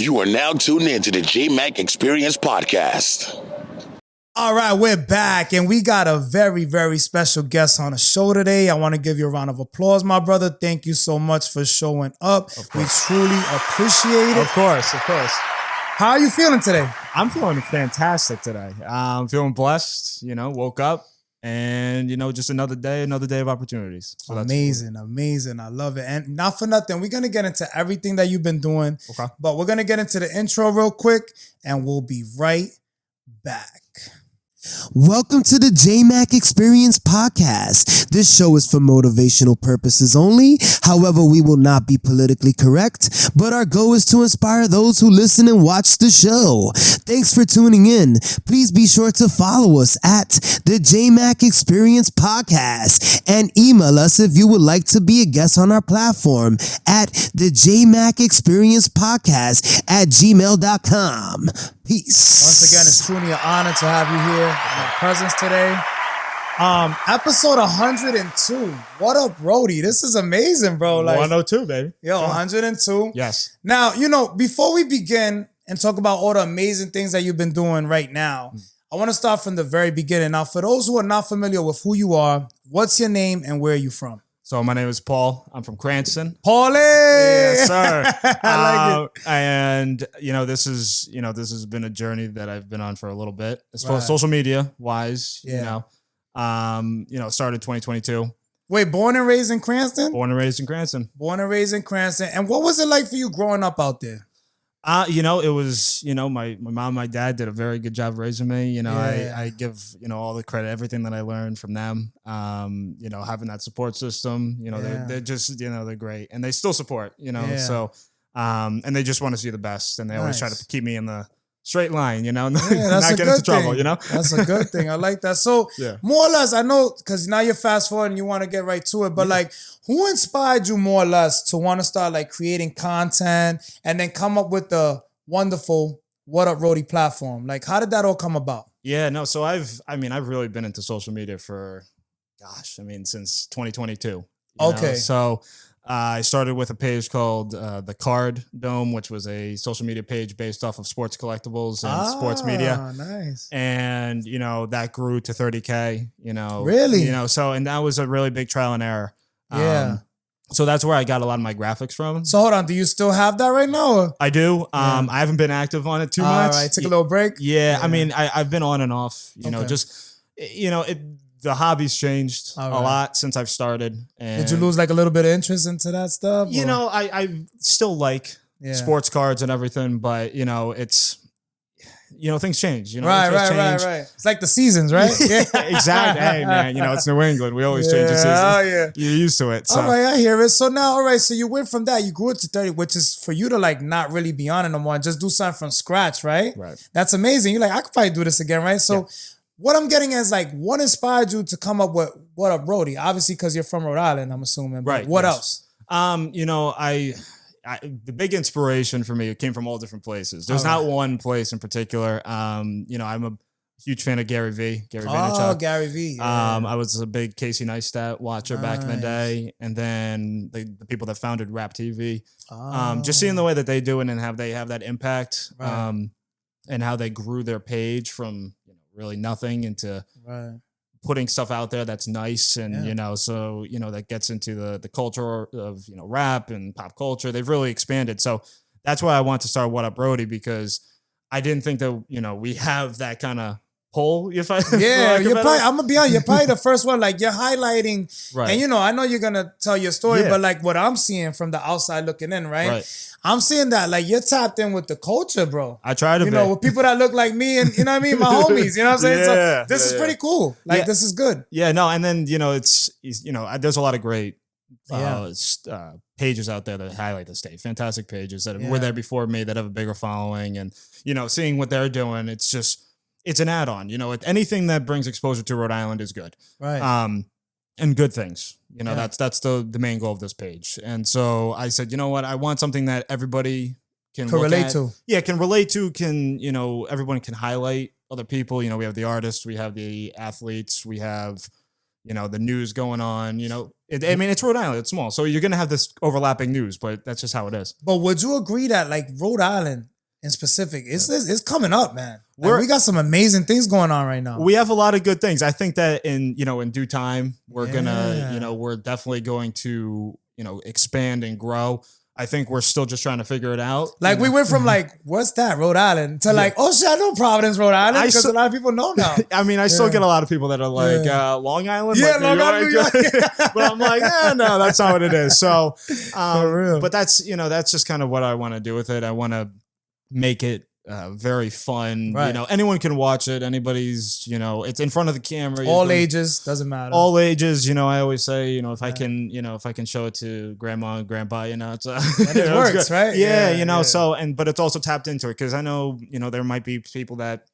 You are now tuned in to the Jmack Experience Podcast. All right, we're back, and we got a very, very special guest on the show today. I want to give you a round of applause, my brother. Thank you so much for showing up. We truly appreciate it. Of course. How are you feeling today? I'm feeling fantastic today. I'm feeling blessed, woke up and, just another day of opportunities. So amazing. I love it. And not for nothing, we're going to get into everything that you've been doing, but we're going to get into the intro real quick, and we'll be right back. Welcome to the Jmack Experience Podcast. This show is for motivational purposes only. However, we will not be politically correct, but our goal is to inspire those who listen and watch the show. Thanks for tuning in. Please be sure to follow us at the Jmack Experience Podcast and email us if you would like to be a guest on our platform at the Jmack Experience Podcast at gmail.com. Peace. Once again, it's truly an honor to have you here in our presence today. Episode 102. What up, Rhody? This is amazing, bro. 102, baby. Yo, 102. Yes. Now, before we begin and talk about all the amazing things that you've been doing right now, I want to start from the very beginning. Now, for those who are not familiar with who you are, what's your name and where are you from? So my name is Paul. I'm from Cranston. Paulie! Yes, sir. I like it. And this has been a journey that I've been on for a little bit. As far as Right. social media wise, Yeah. started 2022. Wait, born and raised in Cranston? Born and raised in Cranston. Born and raised in Cranston. And what was it like for you growing up out there? It was, my mom and my dad did a very good job raising me. Yeah. I give, all the credit, everything that I learned from them. Having that support system, they're just, they're great. And they still support, so, and they just want to see the best. And they always try to keep me in the straight line, not get into trouble, That's a good thing. I like that. So more or less, I know, because now you're fast forward and you want to get right to it, but who inspired you more or less to want to start creating content and then come up with the wonderful What Up Rhody platform? How did that all come about? Yeah, no. So I've really been into social media for, since 2022. Okay. So I started with a page called The Card Dome, which was a social media page based off of sports collectibles and sports media. Nice. And, that grew to 30K, Really? And that was a really big trial and error. Yeah. So that's where I got a lot of my graphics from. So hold on, do you still have that right now? Or? I do. I haven't been active on it too much. All right, took a little break? Yeah. I've been on and off, the hobby's changed a lot since I've started. And did you lose a little bit of interest into that stuff? I still like sports cards and everything, but it's, things change. Right. It's like the seasons, right? Yeah, exactly. Hey, man, it's New England. We always change the seasons. Oh, yeah. You're used to it. So. All right, I hear it. So now, all right, so you went from that, you grew it to 30, which is for you to not really be on it no more and just do something from scratch, right? Right. That's amazing. You're I could probably do this again, right? So what I'm getting is what inspired you to come up with What Up Rhody? Obviously, because you're from Rhode Island, I'm assuming. But right. What else? The big inspiration for me, it came from all different places. There's not one place in particular. I'm a huge fan of Gary Vaynerchuk. Oh, Gary V. Yeah. I was a big Casey Neistat watcher back in the day. And then the people that founded Rap TV. Just seeing the way that they do it and how they have that impact. Right. And how they grew their page from really nothing into putting stuff out there that's nice. And, that gets into the culture of, rap and pop culture. They've really expanded. So that's why I want to start What Up Rhody, because I didn't think that, we have that kind of pull. I'm gonna be honest, you're probably the first one. You're highlighting, right? And I know you're gonna tell your story, but what I'm seeing from the outside looking in, right? I'm seeing that you're tapped in with the culture, bro. I try to, with people that look like me, and my homies. You know what I'm saying? Yeah, so this is pretty cool. This is good. Yeah, no, and then it's there's a lot of great pages out there that highlight the state. Fantastic pages that were there before me that have a bigger following, and seeing what they're doing, it's an add-on. Anything that brings exposure to Rhode Island is good. Right. And good things. That's the main goal of this page. And so I said, you know what? I want something that everybody can relate to. Yeah, can relate to, everyone can highlight other people. We have the artists, we have the athletes, we have, the news going on, it's Rhode Island, it's small. So you're going to have this overlapping news, but that's just how it is. But would you agree that Rhode Island, in specific, it's coming up, man. Like, we got some amazing things going on right now. We have a lot of good things. I think that in due time, we're we're definitely going to, expand and grow. I think we're still just trying to figure it out. Like we went from like, what's that, Rhode Island, to like, oh shit, I know Providence, Rhode Island, because a lot of people know now. I mean, I still get a lot of people that are like, Long Island? Yeah, like Long Island, New York. But I'm like, no, that's not what it is. So, but that's, that's just kind of what I want to do with it. I want to make it very fun. Right. Anyone can watch it. Anybody's, it's in front of the camera. All ages, doesn't matter. All ages. I always say, if I can show it to grandma and grandpa, it's it works, right? Yeah, so, but it's also tapped into it, because I know, there might be people that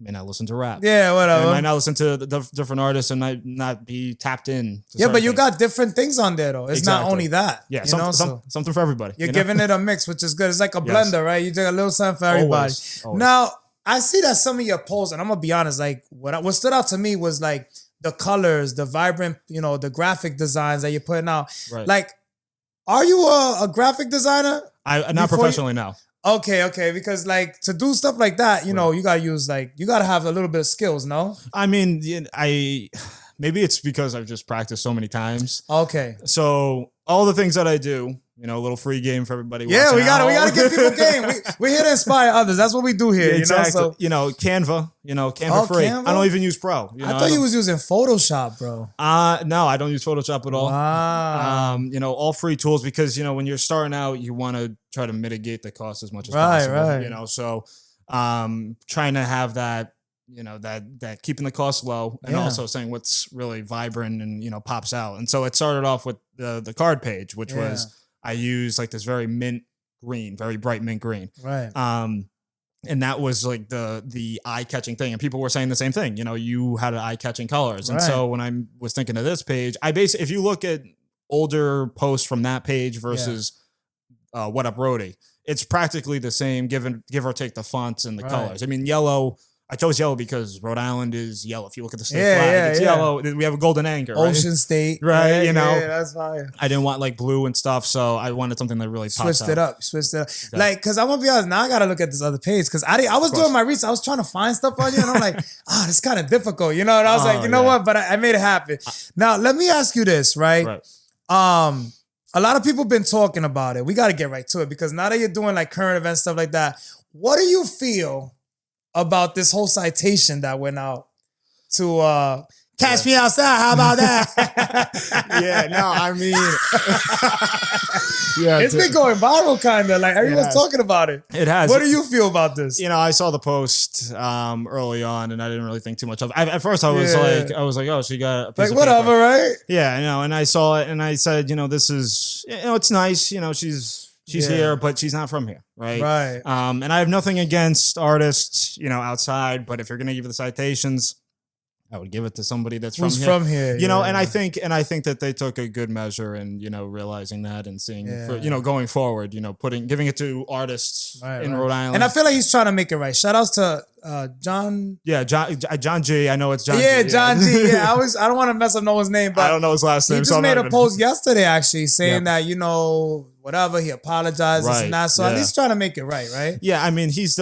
may not listen to rap. Yeah, whatever. They might not listen to the different artists and might not be tapped in. But you got different things on there though. It's not only that. Yeah, something for everybody. You're giving it a mix, which is good. It's like a blender, right? You take a little something for everybody. Always. Now, I see that some of your posts, and I'm gonna be honest, like what stood out to me was like the colors, the vibrant, the graphic designs that you're putting out. Right. Like, are you a graphic designer? Not professionally now. Okay, because like to do stuff like that, you gotta use you gotta have a little bit of skills, no? I mean, maybe it's because I've just practiced so many times. Okay. So all the things that I do, a little free game for everybody. Yeah, we gotta give people game. We're here to inspire others. That's what we do here. Exactly. Canva, Canva free. Canva? I don't even use Pro. I thought you was using Photoshop, bro. No, I don't use Photoshop at all. Wow. All free tools, because when you're starting out, you want to try to mitigate the cost as much as possible. Right. So trying to have that, that keeping the cost low, and also saying what's really vibrant and pops out. And so it started off with the card page, which was, I used like this very mint green, very bright mint green. Right. And that was like the eye-catching thing. And people were saying the same thing. You had eye-catching colors. And so when I was thinking of this page, if you look at older posts from that page versus What Up Rhody, it's practically the same, give or take the fonts and the colors. I mean, yellow. I chose yellow because Rhode Island is yellow. If you look at the state flag, it's yellow. We have a golden anchor, right? Ocean State, right? Yeah, that's fire. I didn't want like blue and stuff, so I wanted something that really pops Switched it up. Exactly. Like, because I'm gonna be honest, now I gotta look at this other page, because I was doing my research. I was trying to find stuff on you, and I'm like, this is kind of difficult, And I was like, you know what? But I made it happen. Now let me ask you this, right? A lot of people been talking about it. We got to get right to it, because now that you're doing like current events, stuff like that, what do you feel about this whole citation that went out to catch me outside? How about that? I mean, it's been going viral, kind of like everyone's talking about it. It has. What do you feel about this? I saw the post early on, and I didn't really think too much of it. At first, I was like, oh, she got a piece of whatever, paper. Right? Yeah, and I saw it, and I said, this is, it's nice, she's here, but she's not from here, right? Right. And I have nothing against artists, outside, but if you're gonna give the citations, I would give it to somebody that's from here. And I think that they took a good measure in, realizing that and seeing, going forward, giving it to artists in Rhode Island. And I feel like he's trying to make it right. Shout outs to John. Yeah, John G. I know it's John G. Yeah, John G. Yeah, I don't want to mess up no one's name, but I don't know his last name. He just made a post yesterday, actually, saying that, whatever, he apologized, this and that. So at least trying to make it right? Yeah, I mean, he's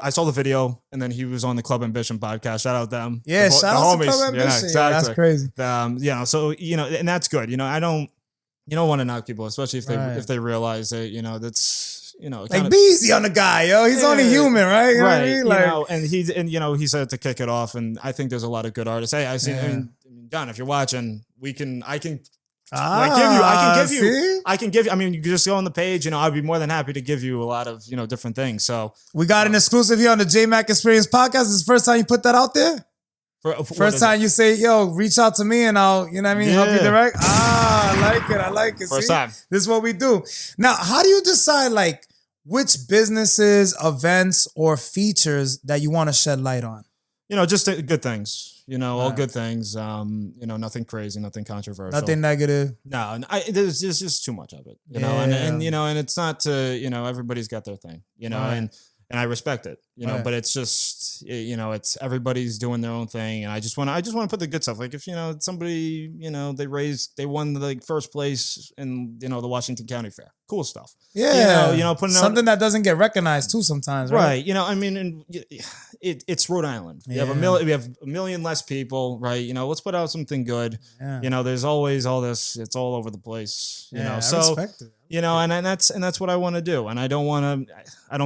I saw the video, and then he was on the Club Ambition podcast. Shout out them. Yeah, shout out to Club Ambition. Yeah, exactly. Yeah, that's crazy. So and that's good. I don't want to knock people, especially if they realize that that's like be easy on the guy, yo. He's only human, right? You know what I mean? Like, and he said to kick it off, and I think there's a lot of good artists. Hey, I see. I mean, John, if you're watching, I can give you. I mean, you can just go on the page. I'd be more than happy to give you a lot of different things. So we got an exclusive here on the Jmack Experience Podcast. This is the first time you put that out there. First time you say, "Yo, reach out to me and I'll," help you direct. I like it. First See? time. This is what we do. Now, how do you decide like which businesses, events, or features that you want to shed light on? Just good things. All good things. Nothing crazy, nothing controversial, nothing negative. No, there's just too much of it. And it's not to everybody's got their thing. And I respect it. you know, but it's just, you know, it's everybody's doing their own thing. And I just want to put the good stuff. Like if, you know, somebody, you know, they won the first place in, you know, the Washington County Fair. Cool stuff. Yeah. You know, putting something that doesn't get recognized too sometimes. Right. You know, I mean, and it's Rhode Island. We have a million less people, right? You know, let's put out something good. Yeah. You know, there's always all this, it's all over the place, you know, so, respect it. You know, and that's what I want to do. And I don't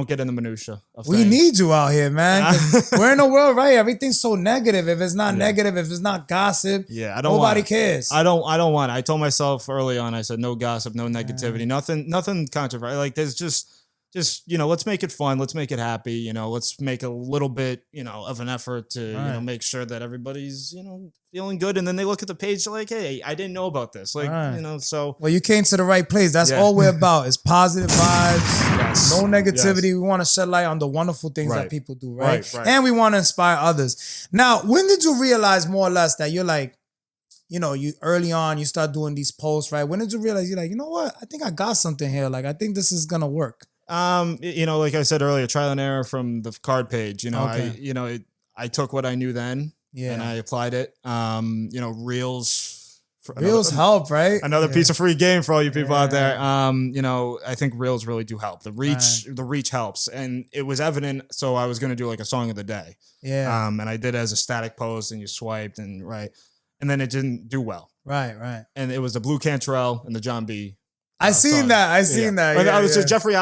get in the minutia of we things. need you out here, man. We're in a world, right? Everything's so negative. If it's not negative, if it's not gossip, nobody cares. I don't want it. I told myself early on, I said, no gossip, no negativity, nothing controversial. Like there's just, you know, let's make it fun. Let's make it happy. You know, let's make a little bit, you know, of an effort to, you know, make sure that everybody's, you know, feeling good. And then they look at the page like, hey, I didn't know about this. Like, you know, so. Well, you came to the right place. That's all we're about is positive vibes, no negativity. We want to shed light on the wonderful things that people do, right? And we want to inspire others. Now, when did you realize more or less that you're like, you know, you early on, you start doing these posts, right? When did you realize you're like, you know what? I think I got something here. Like, I think this is going to work. You know, like I said earlier, trial and error from the card page. You know, I took what I knew then, and I applied it. You know, Reels help, right? Another piece of free game for all you people out there. You know, I think Reels really do help. The reach helps, and it was evident. So I was going to do like a song of the day. Yeah. And I did it as a static post, and you swiped and and then it didn't do well. Right. And it was the Blue Cantrell and the John B. I seen that. Yeah, it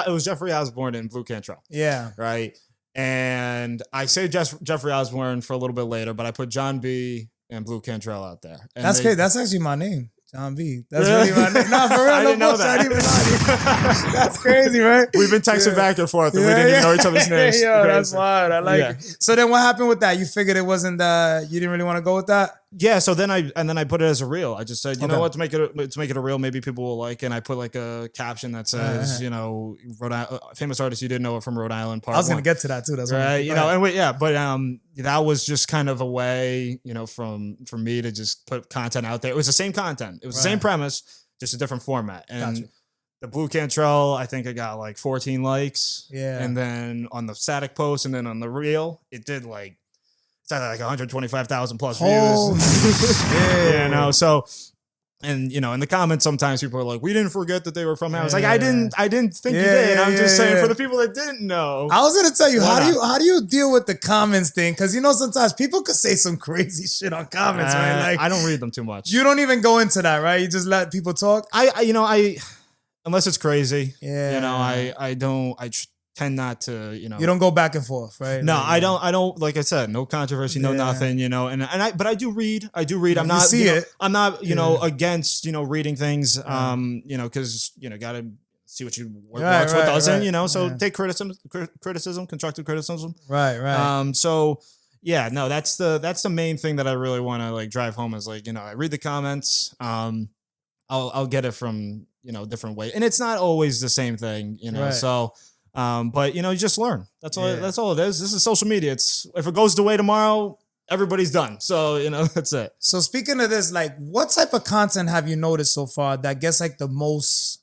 was Jeffrey Osborne and Blue Cantrell. Yeah. Right. And I say Jeffrey Osborne for a little bit later, but I put John B and Blue Cantrell out there. And that's great. That's actually my name. John B. That's really my name. No, for real. I didn't know that. That's crazy, right? We've been texting back and forth, and we didn't even know each other's names. Yo, that's wild. I like it. So then, what happened with that? You figured it wasn't. You didn't really want to go with that. Yeah. So then I put it as a reel. I just said, you know what, to make it a reel, maybe people will like it. And I put like a caption that says, you know, famous artist you didn't know it from Rhode Island. Part I was gonna get to that too. That's right. You know, and but that was just kind of a way, you know, for me to just put content out there. It was the same content. It was the same premise, just a different format. And the Blue Cantrell, I think I got like 14 likes. Yeah. And then on the static post and then on the reel, it did like, it's like 125,000 plus views. You know, so, and you know, in the comments, sometimes people are like, "We didn't forget that they were from." I was like, I didn't think you did. I'm just saying for the people that didn't know. I was gonna tell you how do you deal with the comments thing? Because you know sometimes people could say some crazy shit on comments, right? Like I don't read them too much. You don't even go into that, right? You just let people talk. I unless it's crazy. Yeah. You know, I tend not to, you know. You don't go back and forth, right? No, like, I don't. Like I said, no controversy, no nothing, you know. But I do read. I'm not. I'm not, you know, against, you know, reading things. You know, because you know, gotta see what works, what doesn't, you know. So take criticism, constructive criticism. Right. So yeah, no, that's the main thing that I really want to like drive home is like, you know, I read the comments. I'll get it from, you know, different ways, and it's not always the same thing, you know. So. But you know, you just learn. That's all. That's all it is. This is social media. It's if it goes away tomorrow, everybody's done. So you know, that's it. So speaking of this, like, what type of content have you noticed so far that gets like the most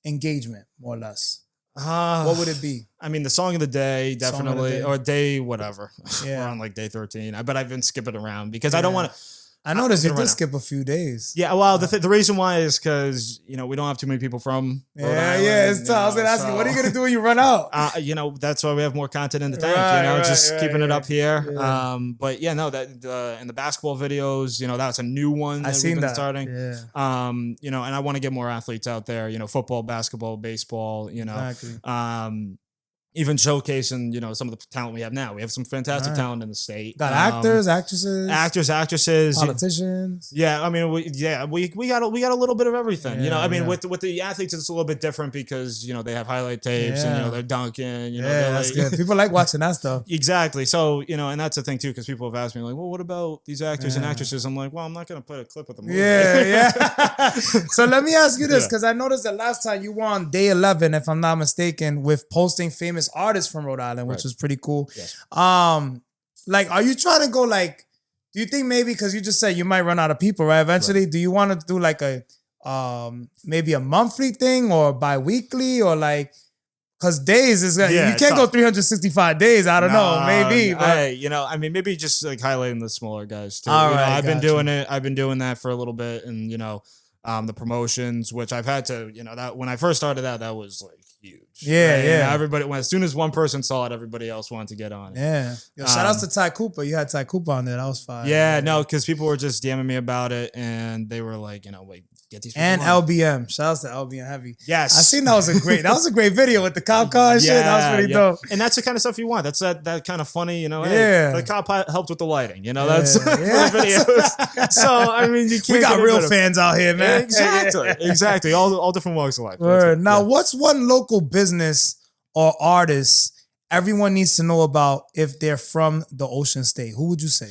engagement, more or less? What would it be? I mean, the song of the day, definitely, or day whatever. Yeah, we're on like day 13. But I've been skipping around because I don't want to. I noticed you did skip a few days. Yeah, well, the reason why is because, you know, we don't have too many people from Rhode Island, it's tough. I was going to ask you, what are you going to do when you run out? You know, that's why we have more content in the tank, you know, just keeping it up here. Yeah. But yeah, no, that in the basketball videos, you know, that's a new one that we've been starting. Yeah. You know, and I want to get more athletes out there, you know, football, basketball, baseball, you know. Exactly. Even showcasing, you know, some of the talent we have now. We have some fantastic talent in the state. Got actors, actresses, politicians. Yeah, I mean, we got a little bit of everything. Yeah, you know, I mean, with the athletes, it's a little bit different because you know they have highlight tapes and you know they're dunking. You know, that's good. People like watching that stuff. Exactly. So you know, and that's the thing too, because people have asked me like, well, what about these actors and actresses? I'm like, well, I'm not gonna put a clip of them. Yeah. So let me ask you this, because I noticed that last time you were on day 11, if I'm not mistaken, with posting famous artists from Rhode Island, which was pretty cool. Yes. Like, are you trying to go like, do you think maybe, because you just said you might run out of people, right? Eventually, do you want to do like a maybe a monthly thing or bi-weekly or like, Because days is you can't go 365 days. I don't know, maybe. But. Maybe just like highlighting the smaller guys too. All right, I've been doing it. I've been doing that for a little bit, and the promotions, which I've had to, that when I first started out, that was like huge. Yeah, right? yeah. Everybody, as soon as one person saw it, everybody else wanted to get on it. Yeah. Yo, shout outs to Ty Cooper. You had Ty Cooper on there. That was fine. Yeah, no, because people were just DMing me about it, and they were like, wait, get these people and on. LBM. Shout outs to LBM Heavy. Yes. I seen that was a great video with the cop car and shit. That was pretty dope. And that's the kind of stuff you want. That's that kind of funny, Yeah. Hey, the cop helped with the lighting, that's for the videos. So, I mean, you can't. We got real fans out here, man. Exactly. All different walks of life. Now, what's one local business or artist everyone needs to know about if they're from the Ocean State? Who would you say?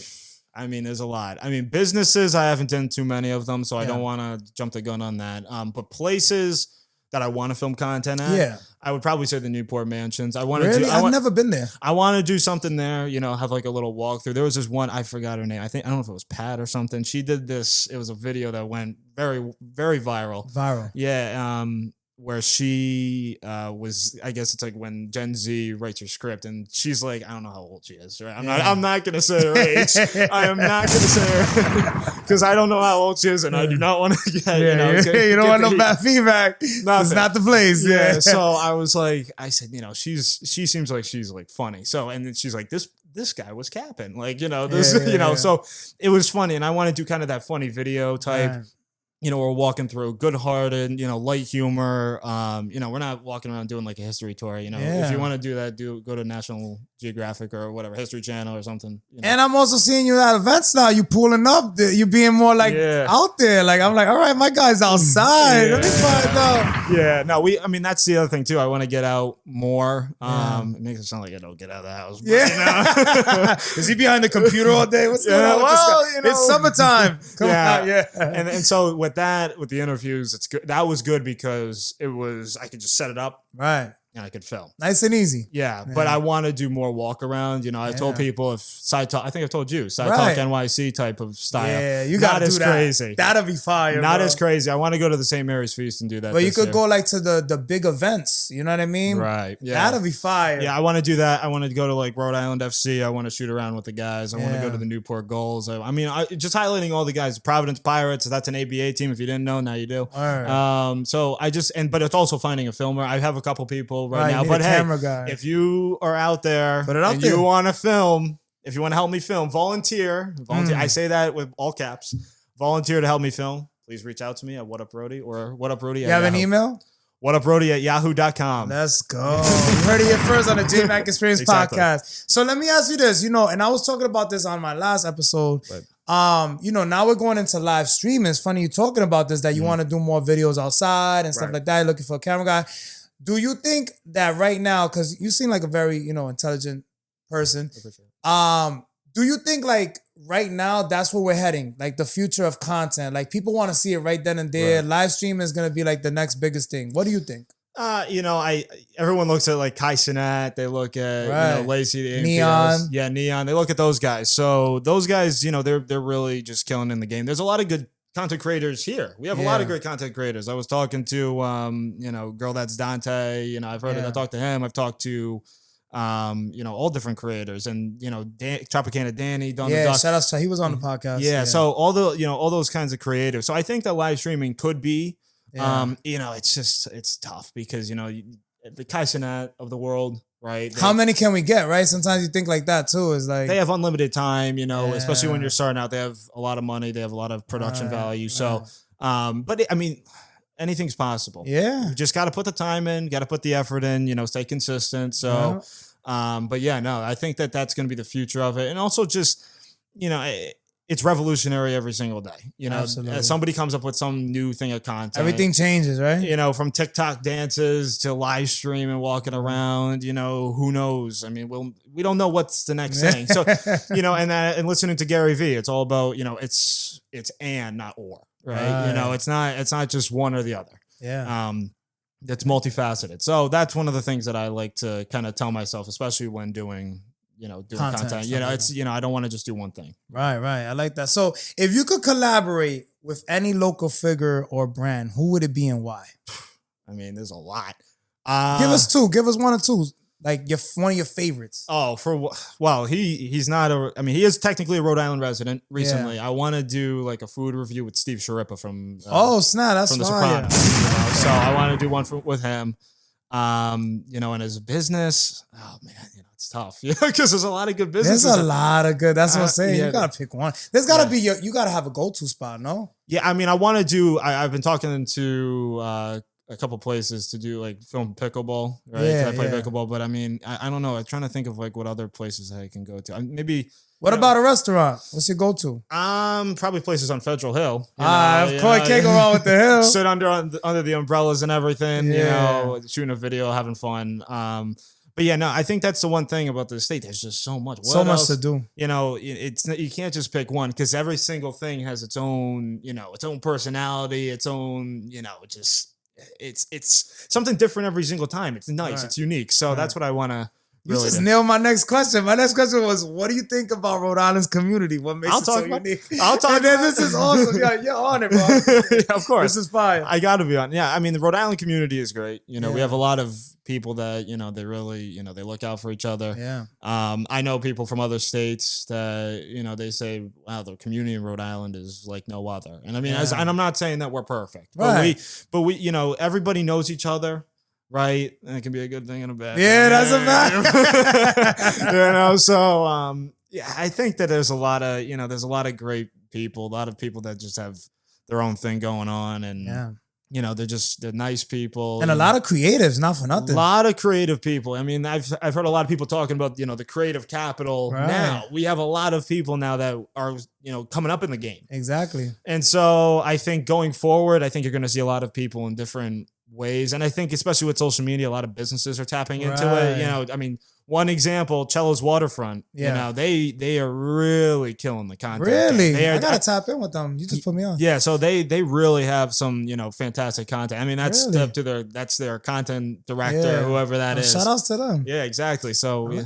I mean, there's a lot. I mean, businesses, I haven't done too many of them, so I don't want to jump the gun on that. But places that I want to film content at, I would probably say the Newport Mansions. I've never been there. I want to do something there, have like a little walkthrough. There was this one, I forgot her name. I don't know if it was Pat or something. She did this. It was a video that went very, very viral. Yeah. Where she was, I guess it's like when Gen Z writes her script, and she's like, I don't know how old she is, right? I'm not gonna say her age. I am not gonna say her because I don't know how old she is, and I do not want to get, you don't want no bad feedback. It's not the place. Yeah. So I was like, I said, she seems like she's like funny. So, and then she's like, this guy was capping, like, so it was funny, and I want to do kind of that funny video type. We're walking through good-hearted, light humor. We're not walking around doing like a history tour. If you want to do that, go to National Geographic or whatever, History Channel or something. And I'm also seeing you at events now. You pulling up, you being more like out there. Like I'm like, all right, my guy's outside. Let me find out. Yeah, no, that's the other thing too. I want to get out more. It makes it sound like I don't get out of the house. But, Is he behind the computer all day? What's going on? Well, it's summertime. Come on, And so with the interviews, it's good. That was good because I could just set it up. Right. And I could film. Nice and easy. Yeah. But I want to do more walk around. I told people if Side Talk, I think I've told you, Side Talk NYC type of style. Yeah, you got to do that. Crazy. That'll be fire. Not as crazy. I want to go to the St. Mary's Feast and do that. But you could go like to the big events. You know what I mean? Right. Yeah. That'll be fire. Yeah, I want to do that. I want to go to like Rhode Island FC. I want to shoot around with the guys. I want to go to the Newport Goals. Just highlighting all the guys. Providence Pirates. That's an ABA team. If you didn't know, now you do. All right. So but it's also finding a filmer. I have a couple people right now. But hey, guy. If you are out there and you want to film, if you want to help me film, volunteer. I say that with all caps. Volunteer to help me film. Please reach out to me at What Up Rhody or What Up Rhody. You have an email? whatuprhody@yahoo.com. Let's go. You heard it here first on the Jmack Experience podcast. So let me ask you this, and I was talking about this on my last episode. Right. Now we're going into live streaming. It's funny you talking about this, that you want to do more videos outside and stuff like that. You're looking for a camera guy. Do you think that right now, because you seem like a very, intelligent person, do you think like right now that's where we're heading? Like the future of content, like people want to see it right then and there. Right. Live stream is going to be like the next biggest thing. What do you think? Everyone looks at like Kai Cenat, they look at Lacey, the Neon. Yeah, Neon. They look at those guys. So those guys, they're really just killing in the game. There's a lot of good content creators here. We have a lot of great content creators. I was talking to Girl That's Dante. I've heard it. I talked to him. I've talked to all different creators, and Tropicana Danny, Don the Duck. Shout out to he was on the podcast. Yeah, so all those kinds of creators. So I think that live streaming could be it's tough because the Kai Cenat of the world, right? How many can we get, right? Sometimes you think like that too. Is like they have unlimited time, especially when you're starting out. They have a lot of money. They have a lot of production value. So, anything's possible. Yeah, you just got to put the time in, got to put the effort in. Stay consistent. So, I think that that's going to be the future of it, and also just it's revolutionary every single day. Absolutely. Somebody comes up with some new thing of content. Everything changes, right? From TikTok dances to live stream and walking around, who knows? I mean, we don't know what's the next thing. So, and listening to Gary Vee, it's all about, it's and not or, right? It's not just one or the other. Yeah. It's multifaceted. So that's one of the things that I like to kind of tell myself, especially when doing content. I don't want to just do one thing. Right. I like that. So if you could collaborate with any local figure or brand, who would it be and why? I mean, there's a lot. Give us two. Give us one or two. Like one of your favorites. Oh, he's not he is technically a Rhode Island resident recently. Yeah. I want to do like a food review with Steve Sharippa from snap, that's from The fire. Sopranos. So I want to do one with him. And as a business, oh man, it's tough. Because there's a lot of good businesses. There's a lot of good. That's what I'm saying. You gotta pick one. There's gotta be you gotta have a go-to spot, no? Yeah, I want to do. I've been talking to a couple places to do like film pickleball, right? Yeah, I play pickleball, but I don't know. I'm trying to think of like what other places I can go to. Maybe. What about a restaurant? What's your go-to? Probably places on Federal Hill. Of course, can't go wrong with the hill. Sit under the umbrellas and everything. Shooting a video, having fun. But yeah, no, I think that's the one thing about the state. There's just so much. So much to do. You can't just pick one because every single thing has its own, its own personality, its own, it's something different every single time. It's nice. Right. It's unique. So that's what I want to. You just nailed my next question. My next question was, what do you think about Rhode Island's community? What makes it so unique? I'll talk about this is awesome. Yeah, you're on it, bro. Yeah, of course. This is fire. I got to be on. Yeah, the Rhode Island community is great. We have a lot of people that, they really, they look out for each other. Yeah. I know people from other states that, they say, wow, the community in Rhode Island is like no other. And and I'm not saying that we're perfect. Right. But we, everybody knows each other. Right, and it can be a good thing and a bad thing. Yeah, that's a fact. So I think that there's a lot of there's a lot of great people, a lot of people that just have their own thing going on, and they're nice people, and a lot of creatives, not for nothing. A lot of creative people. I've heard a lot of people talking about the creative capital. Right. Now we have a lot of people now that are coming up in the game. Exactly. And so I think going forward, I think you're going to see a lot of people in different ways. And I think especially with social media, a lot of businesses are tapping into it. One example, Cello's Waterfront, they are really killing the content. Really? I got to tap in with them. You just put me on. Yeah. So they really have some, fantastic content. That's up to that's their content director, whoever that is. Shout outs to them. Yeah, exactly. So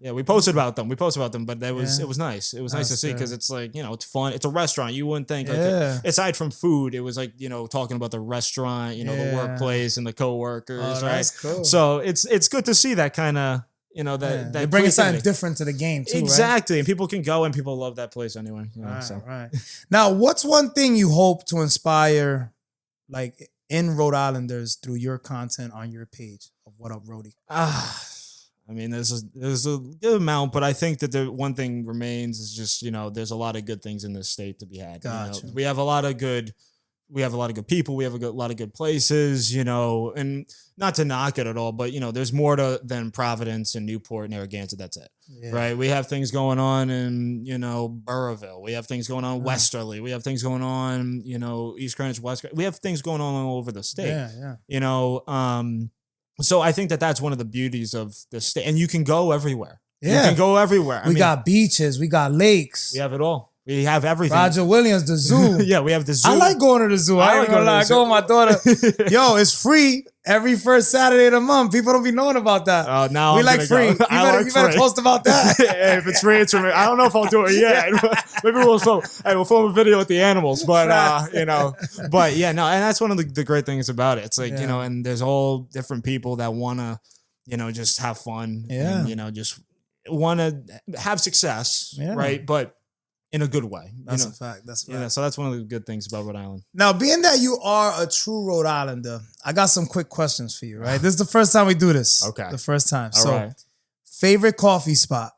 we posted about them. But it was nice. It was nice to see because it's like, it's fun. It's a restaurant. You wouldn't think aside from food, it was like, talking about the restaurant, the workplace and the coworkers. Right. That's cool. So it's good to see that kind of, that they're bringing something different to the game too. Exactly. Right? And people can go and people love that place anyway. Right. Now, what's one thing you hope to inspire like in Rhode Islanders through your content on your page of What Up Rhody? There's a good amount, but I think that the one thing remains is just, there's a lot of good things in this state to be had. Gotcha. We have a lot of good people. We have a lot of good places, and not to knock it at all, but there's more than Providence and Newport and Narragansett. That's it. Yeah. Right. We have things going on in, Burrillville. We have things going on in Westerly. We have things going on, East Greenwich, West Greenwich. We have things going on all over the state. Yeah. So I think that that's one of the beauties of the state, and you can go everywhere. Yeah. You can go everywhere. We got beaches. We got lakes. We have it all. We have everything. Roger Williams, the zoo. Yeah, we have the zoo. I like going to the zoo. I ain't gonna lie. I go with my daughter. Yo, it's free every first Saturday of the month. People don't be knowing about that. Now we like free. You better post about that. Hey, if it's free, it's free. I don't know if I'll do it yet. Maybe we'll film a video with the animals. But But yeah, no, and that's one of the great things about it. It's like and there's all different people that wanna just have fun. Yeah. And, just wanna have success. Yeah. Right, but in a good way. That's a fact. That's a fact. Yeah, so that's one of the good things about Rhode Island. Now, being that you are a true Rhode Islander, I got some quick questions for you, right? This is the first time we do this. Okay. The first time. All right. Favorite coffee spot?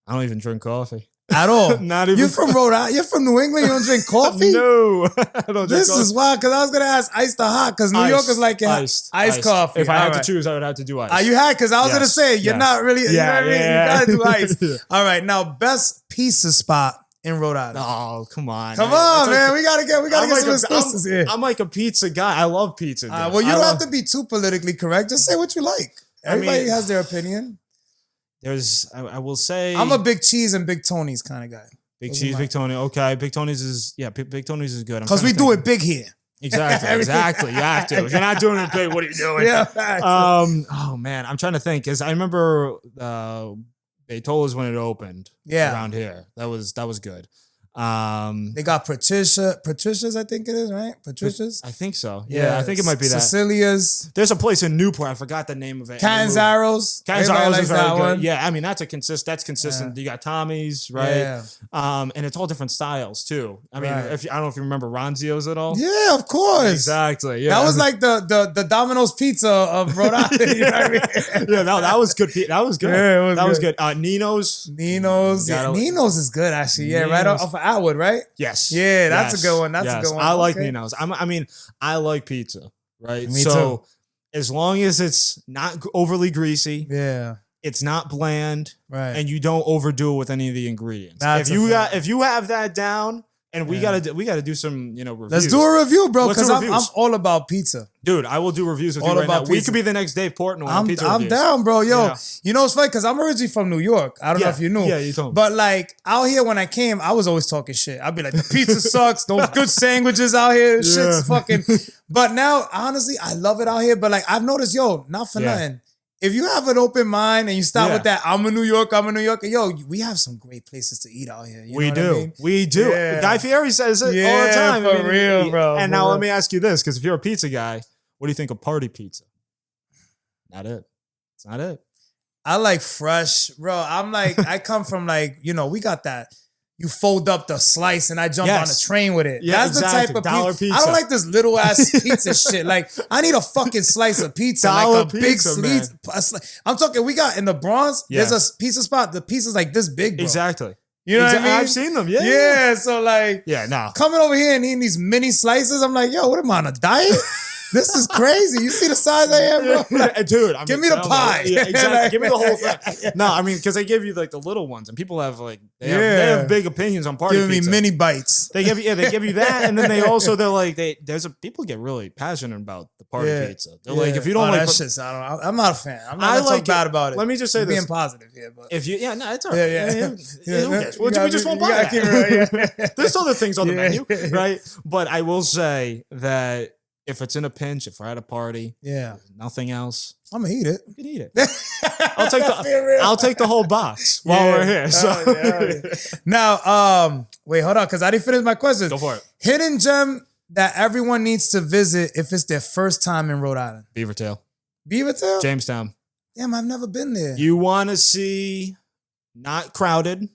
I don't even drink coffee. At all? Not even. You're from Rhode Island? You're from New England? You don't drink coffee? No. I don't drink This coffee. is wild, because I was going to ask iced or hot, because New York is like iced coffee. If I had to choose, I would have to do ice. You had, because I was going to say, you're not really, you know what I mean? You got to do ice. All right. Now, best pizza spot in Rhode Island. Oh, come on. Come on, man. We gotta get some exclusives here. I'm like a pizza guy. I love pizza. Well, you don't have to be too politically correct. Just say what you like. Everybody has their opinion. I will say, I'm a Big Cheese and Big Tony's kind of guy. Big Cheese, Big Tony. Okay. Big Tony's is good. Because we do it big here. Exactly. You have to. If you're not doing it big, what are you doing? Yeah. Oh man, I'm trying to think. Because I remember they told us when it opened around here. That was good. They got Patricia's, I think it is, right? Patricia's? I think so. Yeah, I think it might be that. Cecilia's. There's a place in Newport. I forgot the name of it. Catanzaro's. Catanzaro's is very good. One. Yeah, I mean, that's consistent. Yeah. You got Tommy's, right? Yeah. And it's all different styles, too. I mean, I don't know if you remember Ronzio's at all. Yeah, of course. Exactly. Yeah. That was like the Domino's pizza of Rhode Island. You know what I mean? Yeah, no, that was good. That was good. Yeah, that was good. Nino's. Nino's is good, actually. Yeah, right off of Atwood, right? Yes. Yeah, that's a good one. That's a good one. I like Nino's. I like pizza, right? Me too. As long as it's not overly greasy, it's not bland, right, and you don't overdo it with any of the ingredients. That's if you have that down, and we gotta do some reviews. Let's do a review, bro, because I'm all about pizza. Dude, I will do reviews with you right now. Pizza. We could be the next Dave Portnoy on pizza reviews. I'm down, bro. Yo, you know what's funny? Because I'm originally from New York. I don't know if you knew. Yeah, you told me. But like out here when I came, I was always talking shit. I'd be like, the pizza sucks. Those good sandwiches out here, shit's fucking. But now, honestly, I love it out here. But like I've noticed, not for nothing. If you have an open mind and you start with that, I'm a New Yorker, yo, we have some great places to eat out here. We do. Yeah. Guy Fieri says it all the time. For real, bro. And now let me ask you this, because if you're a pizza guy, what do you think of party pizza? Not it. It's not it. I like fresh, bro. I'm like, I come from like, we got that. You fold up the slice and I jump on the train with it. Yeah, that's the type of pizza. I don't like this little ass pizza shit. Like, I need a fucking slice of pizza. Like a big slice. I'm talking, we got in the Bronx, there's a pizza spot. The pizza's like this big, bro. Exactly. You know what I mean? I've seen them. Yeah. Yeah. So like, no. Coming over here and eating these mini slices, I'm like, yo, what am I on a diet? This is crazy. You see the size I am, bro? Like, dude, give me the pie. Yeah, exactly. Give me the whole thing. No, I mean, because they give you like the little ones, and people have like they have big opinions on party pizza. Give me mini bites. They give you that, and then people get really passionate about the party pizza. They're like, if you don't like that shit, I'm not a fan. I'm not gonna talk bad about it. Let me just say this: being positive here, but if you, it's all right. Who cares? We just won't buy that. There's other things on the menu, right? But I will say that. If it's in a pinch, if we're at a party, nothing else, I'm gonna eat it. You can eat it. I'll take the whole box while we're here. So. Now, wait, hold on, because I didn't finish my question. Go for it. Hidden gem that everyone needs to visit if it's their first time in Rhode Island. Beavertail, Jamestown. Damn, I've never been there. You want to see not crowded,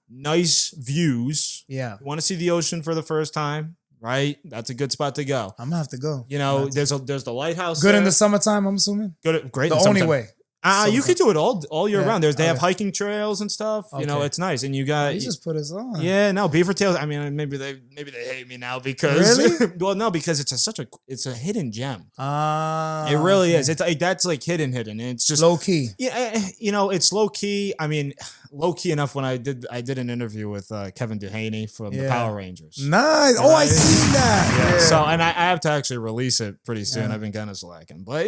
nice views. Yeah, you want to see the ocean for the first time. Right, that's a good spot to go. I'm gonna have to go. There's the lighthouse. Good in the summertime, I'm assuming. Great. The only way. You could do it all year round. They have hiking trails and stuff. It's nice. And you got. You just put us on. Yeah, no, Beavertail. I mean, maybe they hate me now because. Really? Well, no, because it's a hidden gem. It really is. It's that's like hidden. And it's just low key. Yeah, it's low key. I mean, low key enough when I did an interview with Kevin Duhaney from the Power Rangers. Nice. Oh, I seen that. Yeah. So, and I have to actually release it pretty soon. I've been kind of slacking, but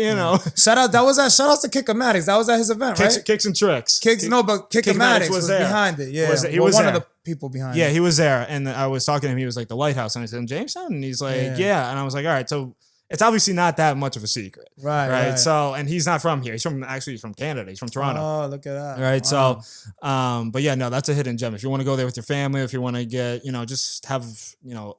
shout out. Shout out to Kick-O-Matics. That was at his event, right? Kicks and Tricks. But Kick-O-Matics was behind it. Yeah, he was one there. of the people behind it. Yeah, he was there, and I was talking to him. He was like the lighthouse, and I said, "In Jamestown," and he's like, "Yeah," and I was like, "All right, so." It's obviously not that much of a secret. Right. So, and he's not from here. He's from Canada. He's from Toronto. Oh, look at that. Right. Wow. So, but yeah, no, that's a hidden gem. If you want to go there with your family, if you want to get, just have,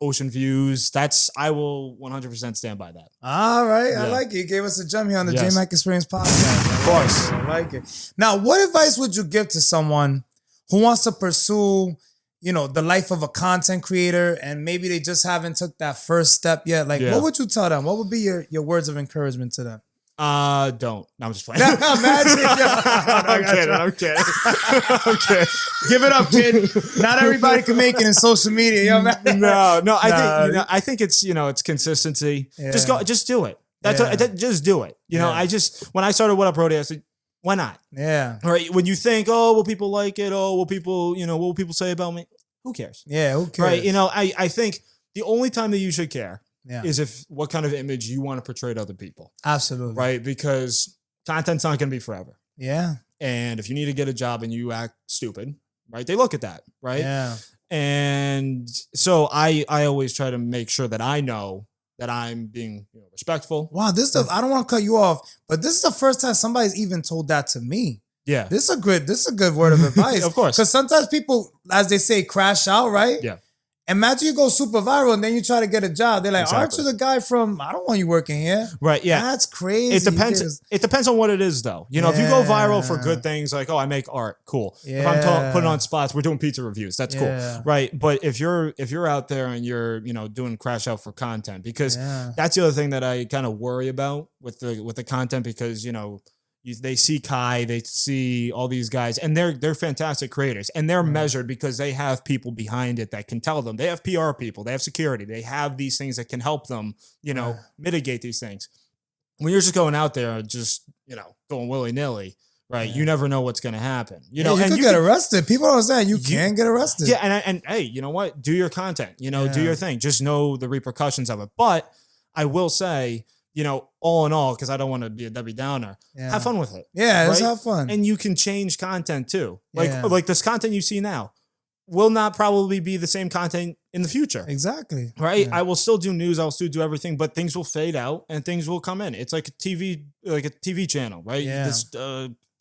ocean views, I will 100% stand by that. All right. Yeah. I like it. You gave us a gem here on the Jmack Experience podcast. Of course. I like it. Now, what advice would you give to someone who wants to pursue the life of a content creator and maybe they just haven't took that first step yet? Like, what would you tell them? What would be your words of encouragement to them? Don't. No, I'm just playing. Imagine. I'm kidding. Okay. Give it up, kid. Not everybody can make it in social media. No. I think it's, it's consistency. Yeah. Just do it. Just do it. When I started What Up Rhody, I said, why not? Yeah. Right. When you think, will people like it? Will people, what will people say about me? Who cares? Yeah, who cares? Right. I think the only time that you should care is what kind of image you want to portray to other people. Absolutely. Right. Because content's not going to be forever. Yeah. And if you need to get a job and you act stupid, right, they look at that. Right. Yeah. And so I always try to make sure that I know that I'm being respectful. Wow, I don't want to cut you off, but this is the first time somebody's even told that to me. Yeah. This is a good word of advice. Of course. Because sometimes people, as they say, crash out, right? Yeah. Imagine you go super viral and then you try to get a job. They're like, Exactly. aren't you the guy from, I don't want you working here. Right, yeah. That's crazy. It depends. It depends on what it is, though. You know, if you go viral for good things, like, oh, I make art, cool. Yeah. If I'm putting on spots, we're doing pizza reviews, that's cool, right? But if you're out there and you're, you know, doing crash out for content, because that's the other thing that I kind of worry about with the content, because, you know, they see Kai, they see all these guys, and they're fantastic creators, and they're measured because they have people behind it that can tell them. They have PR people, they have security, they have these things that can help them, you know, mitigate these things. When you're just going out there, just, you know, going willy nilly, right? You never know what's going to happen. You know, you and could get arrested. People don't understand you can get arrested. Yeah, and hey, you know what? Do your content. You know, do your thing. Just know the repercussions of it. But I will say, you know, all in all, because I don't want to be a Debbie Downer, have fun with it. Yeah, right? have fun. And you can change content too. Like this content you see now will not probably be the same content in the future. Exactly. Right? I will still do news, I'll still do everything, but things will fade out and things will come in. It's like a TV channel, right? Yeah. This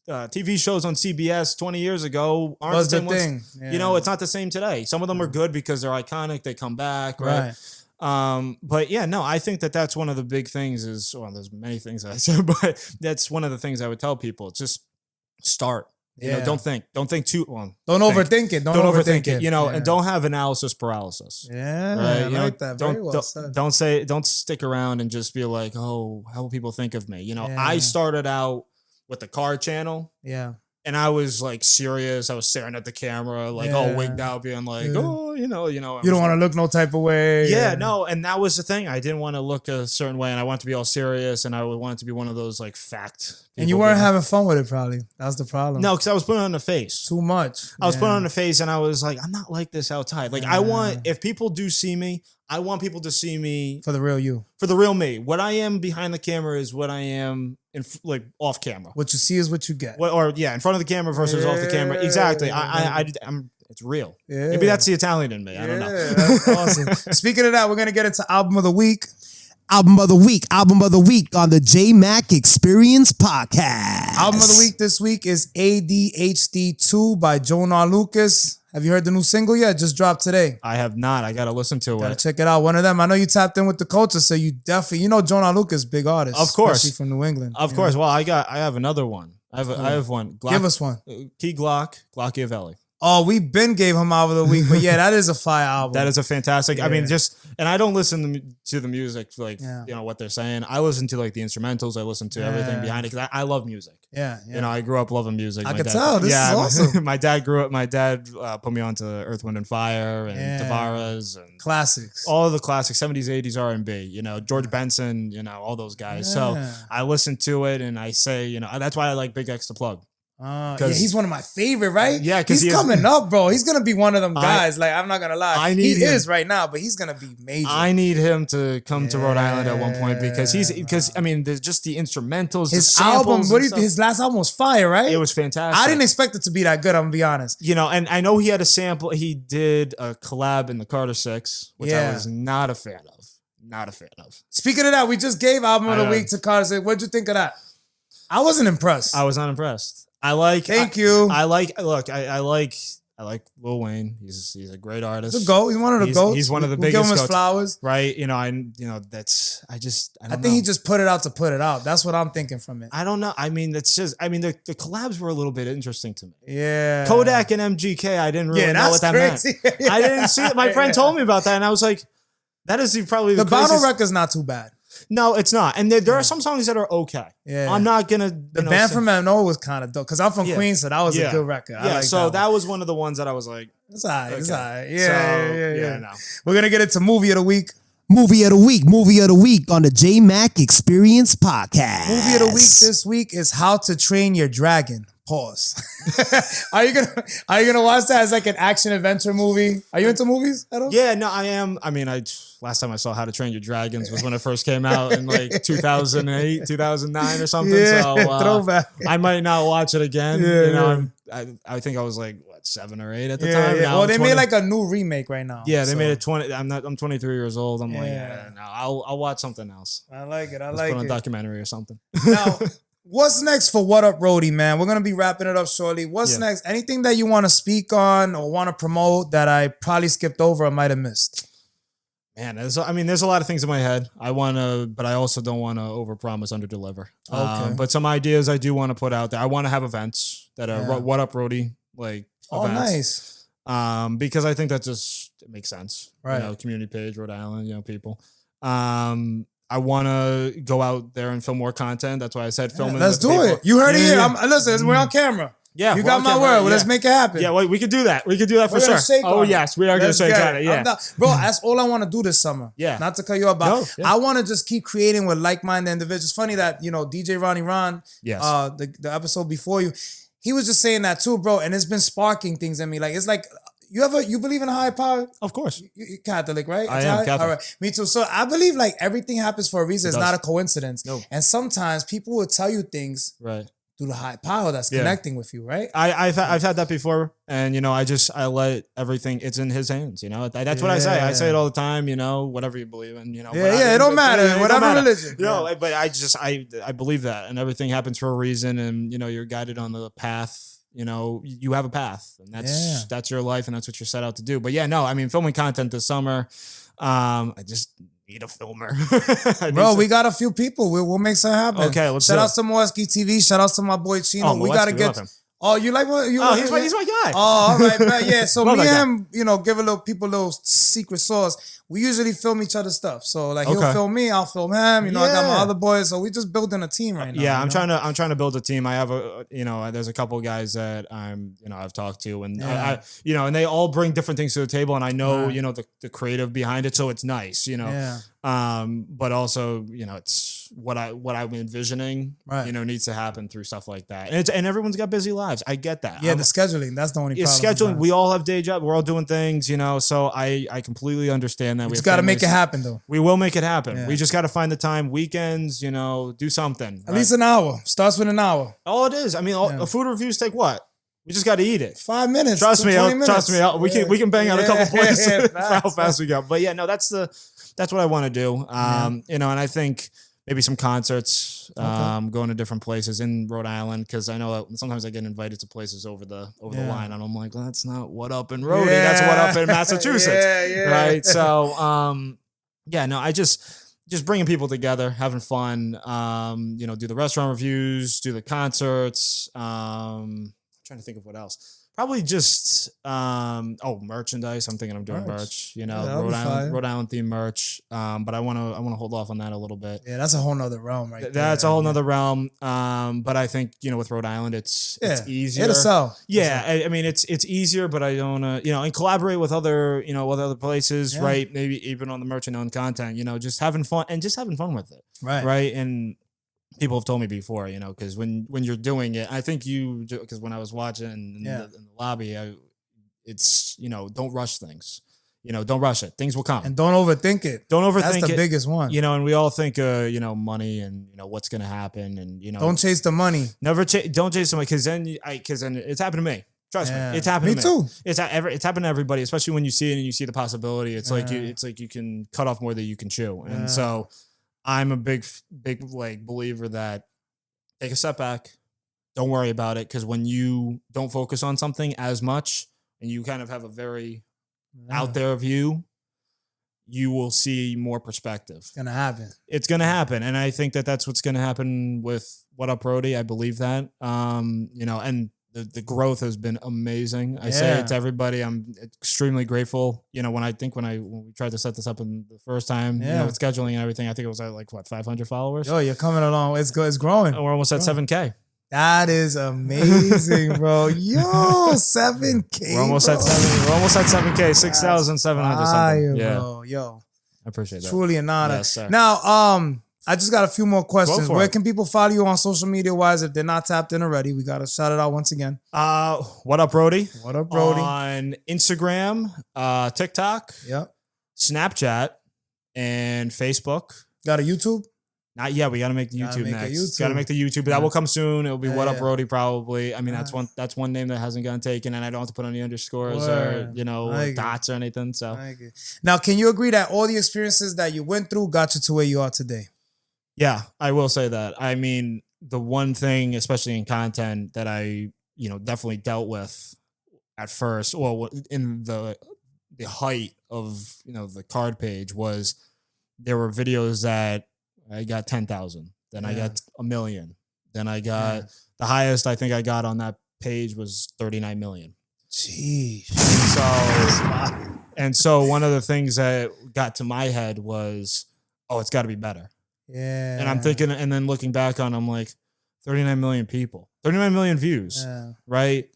TV shows on CBS 20 years ago aren't the same thing. You know, it's not the same today. Some of them are good because they're iconic, they come back, right? But yeah, no, I think that's one of the big things is, well, there's many things I said, but that's one of the things I would tell people. Just start. You know, don't think too long. Don't overthink it. Don't overthink it. You know, and don't have analysis paralysis. Yeah, right? I like that. Very well said. Don't stick around and just be like, oh, how will people think of me? You know, I started out with the car channel. Yeah. And I was like serious. I was staring at the camera, like all wigged out, being like, "Oh, you know." You don't want to look no type of way. Yeah, no. And that was the thing. I didn't want to look a certain way, and I wanted to be all serious, and I would want it to be one of those like fact. And you weren't having fun with it, probably. That was the problem. No, because I was putting on the face too much. I was putting on the face, and I was like, I'm not like this outside. Like I want, if people do see me, I want people to see me for the real you, for the real me. What I am behind the camera is what I am in like off camera. What you see is what you get. In front of the camera versus off the camera. Exactly. I'm. It's real. Yeah. Maybe that's the Italian in me. I don't know. That's awesome. Speaking of that, we're gonna get into album of the week. Album of the week on the Jmack Experience Podcast. Album of the week this week is ADHD 2 by Jonah Lucas. Have you heard the new single yet? Just dropped today. I have not. I got to listen to it. Check it out. One of them. I know you tapped in with the culture, so you definitely, Jonah Lucas, big artist. Of course. Especially from New England. Of course. Well, I have another one. I have one. Give us one. Key Glockiavelli. Oh, we been gave him album of the week, but yeah, that is a fire album. That is a fantastic. I mean, and I don't listen to the music like what they're saying. I listen to like the instrumentals. I listen to everything behind it because I love music. Yeah. You know, I grew up loving music. I could tell. This is awesome. My dad put me on to Earth, Wind and Fire and Tavares and classics. All of the classics, 70s, 80s R&B. You know, George Benson. You know, all those guys. So I listen to it and I say, that's why I like Big X the Plug. He's one of my favorite, right? Yeah, because he's coming up, bro. He's gonna be one of them guys. Like, I'm not gonna lie, he is right now, but he's gonna be major. I need him to come to Rhode Island at one point because I mean, there's just the instrumentals. His album, his last album was fire, right? It was fantastic. I didn't expect it to be that good. I'm gonna be honest. You know, and I know he had a sample. He did a collab in the Carter 6, which I was not a fan of. Not a fan of. Speaking of that, we just gave album of the week to Carter 6. What'd you think of that? I wasn't impressed. I was not impressed. Thank you. I like Lil Wayne. He's a great artist. He's a GOAT. He's one of the GOATs. He's one of the biggest. Give him his flowers. Right. I think he just put it out to put it out. That's what I'm thinking from it. I don't know. I mean, the collabs were a little bit interesting to me. Yeah. Kodak and MGK, I didn't really know what that meant. I didn't see it. My friend told me about that and I was like, that is probably the Bono record's not too bad. No, it's not. And there are some songs that are okay. Yeah. I'm not going to... The Band from Mano was kind of dope. Because I'm from Queens, so that was a good record. Yeah, so that was one of the ones that I was like... It's all right. Okay. It's all right. Yeah. No. We're going to get into Movie of the Week. Movie of the week on the Jmack Experience Podcast. Movie of the week this week is How to Train Your Dragon. Pause. Are you gonna watch that as like an action adventure movie? Are you into movies at all? Yeah, no, I am. I mean, last time I saw How to Train Your Dragons was when it first came out in like 2008, 2009 or something. Yeah, so throwback. I might not watch it again. Yeah, I think I was like 7 or 8 at the time. Yeah. Well, they made like a new remake right now. Yeah, they made it 20. I'm 23 years old. I'm like, no, I'll watch something else. I like it. Let's put on a documentary or something. Now, what's next for What Up Rhody, man? We're going to be wrapping it up shortly. What's next? Anything that you want to speak on or want to promote that I probably skipped over or might have missed? Man, there's a lot of things in my head. But I also don't want to overpromise, underdeliver. Okay. But some ideas I do want to put out there. I want to have events that are What Up Rhody, like events. Nice. Because I think that just makes sense. Right. You know, community page, Rhode Island, people. I want to go out there and film more content. That's why I said filming. Let's do it. You heard it here. Listen, we're on camera. Yeah, you got my word. Well, let's make it happen. Yeah, well, we could do that. We could do that for sure. Oh, yes, we are going to shake on it. Yeah, bro, that's all I want to do this summer. Yeah, not to cut you off, but I want to just keep creating with like-minded individuals. It's funny that DJ Ronnie Ron, the episode before you, he was just saying that too, bro, and it's been sparking things in me. Like it's like you believe in a higher power? Of course. You're Catholic, right? I am Catholic. All right, me too. So I believe like everything happens for a reason. It's not a coincidence. No. And sometimes people will tell you things through the high power that's connecting with you, right? I've had that before, and I let everything. It's in His hands. That's what I say. I say it all the time. Whatever you believe in. It don't matter. Whatever religion. But I believe that, and everything happens for a reason, and you're guided on the path. You have a path, and that's your life, and that's what you're set out to do. But filming content this summer. I just need a filmer. Bro, we got a few people. We'll make something happen. Okay, let's shout out to Moeski TV. Shout out to my boy Chino. We got to get. Oh, you like what? He's my guy. Oh, all right, man. Yeah. So me and him, give people a little secret sauce. We usually film each other's stuff. So like he'll film me, I'll film him. I got my other boys. So we just building a team right now. Yeah, I'm trying to build a team. I have there's a couple of guys that I've talked to, and and they all bring different things to the table, and I know the creative behind it, so it's nice, but also it's what I'm envisioning, needs to happen through stuff like that, and everyone's got busy lives. I get that. Yeah, the scheduling, that's the only problem. Scheduling. We all have day jobs. We're all doing things, so I completely understand that. We just got to make it happen, though. We will make it happen. Yeah. We just got to find the time, weekends, do something. At least an hour. Starts with an hour. All it is. Food reviews take what? We just got to eat it. 5 minutes. Trust me. We can bang out a couple places for how fast we go. But that's what I want to do. And I think maybe some concerts, going to different places in Rhode Island, because I know that sometimes I get invited to places over the line, and I'm like, well, that's not What Up in Rhody. That's What Up in Massachusetts, right? So, I just bringing people together, having fun. Do the restaurant reviews, do the concerts. I'm trying to think of what else. Probably just merchandise. I'm thinking I'm doing merch. Rhode Island themed merch. But I want to hold off on that a little bit. Yeah, that's a whole nother realm, right? That's a whole nother realm. But I think with Rhode Island, it's easier. It'll sell. Yeah, it's easier. But I don't and collaborate with other with other places, right? Maybe even on the merch and on content. Just having fun with it, right, and. People have told me before, because when you're doing it, I think because when I was watching in the lobby, it's, don't rush things. Don't rush it. Things will come. And don't overthink it. That's the biggest one. And we all think, money and, what's going to happen. And, don't chase the money. Don't chase the money, because then it's happened to me. Trust me, it's happened to me. Too. It's happened to everybody, especially when you see it and you see the possibility. It's like you can cut off more than you can chew. And so I'm a big believer that take a step back, don't worry about it, because when you don't focus on something as much and you kind of have a very out there view, you will see more perspective. It's gonna happen. It's gonna happen, and I think that's what's gonna happen with What Up Rhody. I believe that, and. The growth has been amazing. I say it to everybody. I'm extremely grateful. When we tried to set this up in the first time, with scheduling and everything, I think it was at 500 followers. Yo, you're coming along. It's good. It's growing. We're almost at 7K. That is amazing, bro. Yo, 7K. We're almost at 7. We're almost at 7K. 6,700 something. Yeah, bro. Yo, I appreciate that. Truly an honor. Yes, sir. Now, I just got a few more questions. Where it. can people follow you on social media wise if they're not tapped in already? We got to shout it out once again. What Up Rhody? What Up Rhody? On Instagram, TikTok, Snapchat, and Facebook. Got a YouTube? Not yet. We got to make the YouTube next. Got to make the YouTube. That will come soon. It'll be What Up Rhody probably. I mean, that's one name that hasn't gotten taken, and I don't have to put any underscores or dots or anything. So now, can you agree that all the experiences that you went through got you to where you are today? Yeah, I will say that. I mean, the one thing, especially in content, that I, definitely dealt with at first, well, in the height of, the card page was there were videos that I got 10,000, then I got 1,000,000, then I got the highest I think I got on that page was 39 million. Jeez. And so one of the things that got to my head was, oh, it's got to be better. Yeah. And I'm thinking, and then looking back on, I'm like, 39 million people, 39 million views, right?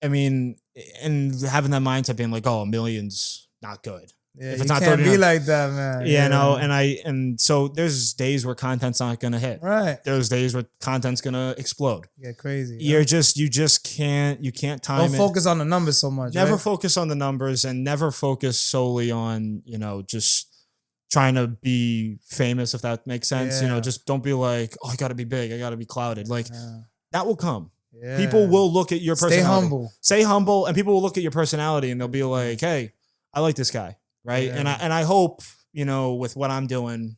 I mean, and having that mindset being like, oh, 1,000,000's not good. Yeah, if it's you not can't 39, be like that, man. Yeah, no, and so there's days where content's not gonna hit. Right. There's days where content's gonna explode. Yeah, crazy. You just can't time it. Don't focus on the numbers so much. Never right? focus on the numbers, and never focus solely on, just trying to be famous, if that makes sense. Yeah. Just don't be like, oh, I gotta be big, I gotta be clouded. Like that will come. Yeah. People will look at your personality. Stay humble. Stay humble, and people will look at your personality and they'll be like, hey, I like this guy. Right. Yeah. And I hope, with what I'm doing,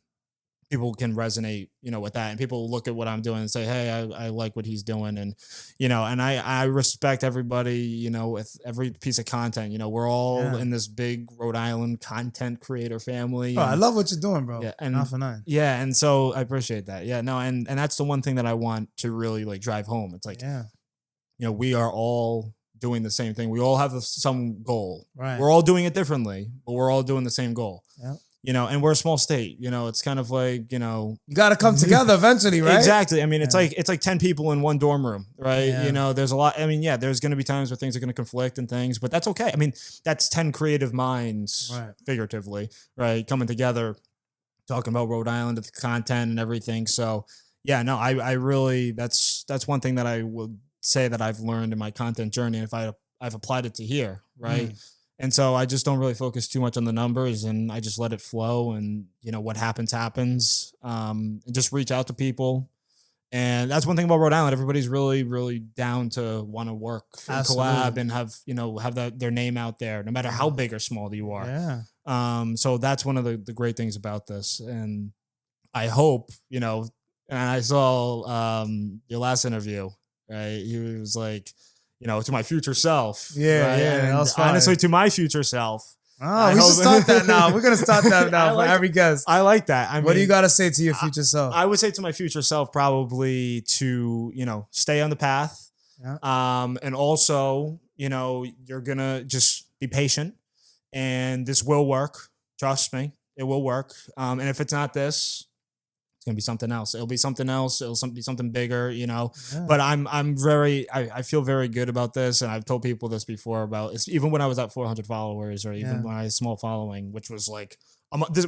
people can resonate, with that, and people look at what I'm doing and say, hey, I like what he's doing. And, and I respect everybody, with every piece of content, we're all in this big Rhode Island content creator family. Oh, I love what you're doing, bro. Yeah. And not for none. Yeah. And so I appreciate that. Yeah. No. And that's the one thing that I want to really like drive home. It's like, we are all doing the same thing. We all have some goal. Right. We're all doing it differently, but we're all doing the same goal. Yeah. And we're a small state. It's kind of like, you got to come together eventually, right? Exactly. I mean, it's like 10 people in one dorm room, right? Yeah. There's a lot. I mean, there's going to be times where things are going to conflict and things, but that's okay. I mean, that's 10 creative minds, figuratively, right? Coming together, talking about Rhode Island, the content and everything. So yeah, no, I really, that's one thing that I would say that I've learned in my content journey. And if I've applied it to here, right? And so I just don't really focus too much on the numbers, and I just let it flow, and what happens. And just reach out to people. And that's one thing about Rhode Island. Everybody's really, really down to want to work and collab and have their name out there, no matter how big or small you are. Yeah. So that's one of the great things about this. And I hope, and I saw your last interview, right? He was like, to my future self. Yeah, right? yeah. And that was fine. honestly, to my future self. Oh, we should start that now. We're going to start that now for every guest. I like that. What do you got to say to your future self? I would say to my future self, probably to, stay on the path. Yeah. And also, you're going to just be patient, and this will work. Trust me, it will work. And if it's not this, it's gonna be something else. It'll be something else. It'll be something bigger, But I feel very good about this, and I've told people this before about it's, even when I was at 400 followers, or even when I had a small following, which was like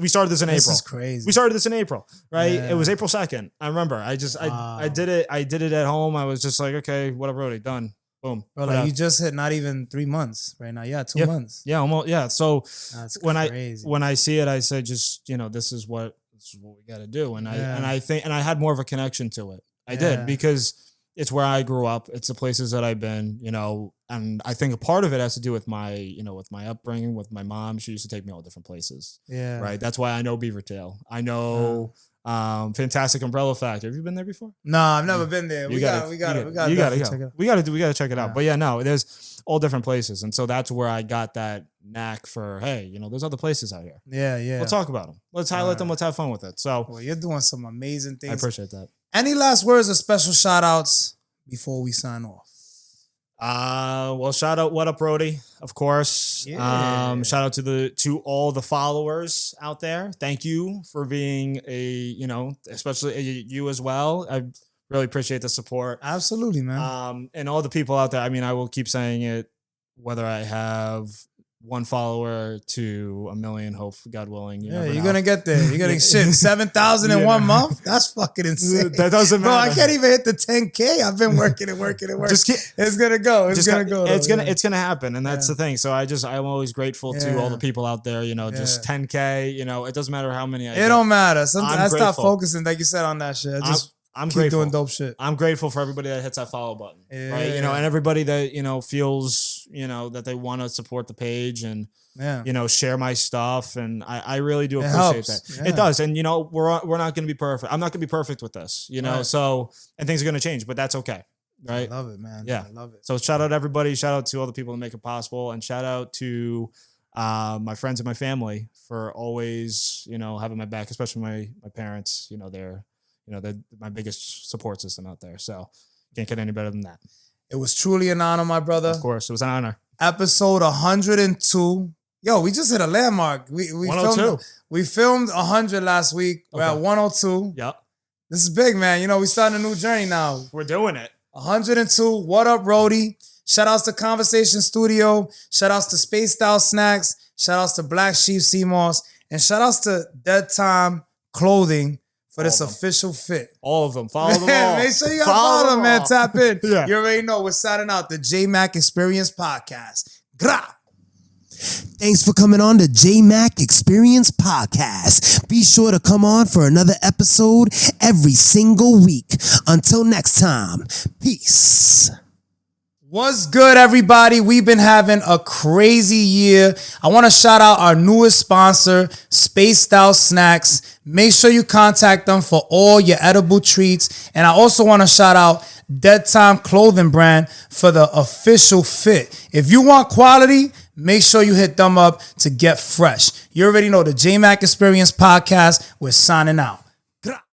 we started this in April. This is crazy. We started this in April, right? Yeah. It was April 2nd. I remember. I did it. I did it at home. I was just like, okay, what up, Rhody? Done. Boom. Bro, like you just hit not even 3 months right now. Yeah, 2 months. Yeah, almost. Yeah. So That's when crazy. when I see it, I say, just this is what we got to do. And I think I had more of a connection to it. I did, because it's where I grew up. It's the places that I've been, and I think a part of it has to do with my, with my upbringing, with my mom. She used to take me all different places. Yeah. Right. That's why I know Beavertail. I know Fantastic Umbrella Factory. Have you been there before? No, I've never been there. We got to check it out. But yeah, no, there's all different places. And so that's where I got that knack for, hey, there's other places out here. Yeah, yeah. Let's talk about them. Let's highlight them. Let's have fun with it. So well, you're doing some amazing things. I appreciate that. Any last words or special shout outs before we sign off? Well, shout out What Up Rhody, of course. Yeah. Shout out to all the followers out there. Thank you for being especially you as well. I really appreciate the support. Absolutely, man. And all the people out there. I mean, I will keep saying it, whether I have 1 follower to 1 million, hope, God willing. You're gonna get there. You're gonna shit 7,000 in 1 month. That's fucking insane. That doesn't matter. Bro, I can't even hit the 10K. I've been working. It's gonna go. It's gonna happen, and that's the thing. So I'm always grateful to all the people out there. Just 10K. It doesn't matter how many. It don't matter. Sometimes I stop focusing, like you said, on that shit. I'm grateful. Doing dope shit. I'm grateful for everybody that hits that follow button, right? Yeah. And everybody that feels you know, that they want to support the page and, Yeah. you know, share my stuff. And I really do appreciate that. Yeah. It does. And, you know, we're not going to be perfect. I'm not going to be perfect with this, you know, so, and things are going to change, but that's okay. Right. I love it, man. Yeah. I love it. So shout out to everybody. Shout out to all the people that make it possible. And shout out to my friends and my family for always, you know, having my back, especially my parents. You know, they're my biggest support system out there. So can't get any better than that. It was truly an honor, my brother. Of course, it was an honor. Episode 102. Yo, we just hit a landmark. We 102. filmed 100 last week. We're at 102. Yep. This is big, man. You know, we starting a new journey now. We're doing it. 102. What up, Rhody? Shout outs to Conversation Studio. Shout outs to Space Style Snacks. Shout outs to Black Sheep CMOS. And shout outs to Dead Time Clothing for this official fit. All of them. Follow them all. Make sure you follow them, man. Tap in. Yeah. You already know we're signing out the Jmack Experience Podcast. Gra! Thanks for coming on the Jmack Experience Podcast. Be sure to come on for another episode every single week. Until next time, peace. What's good, everybody? We've been having a crazy year. I want to shout out our newest sponsor, Space Style Snacks. Make sure you contact them for all your edible treats. And I also want to shout out Dead Time Clothing Brand for the official fit. If you want quality, make sure you hit them up to get fresh. You already know the Jmack Experience Podcast. We're signing out.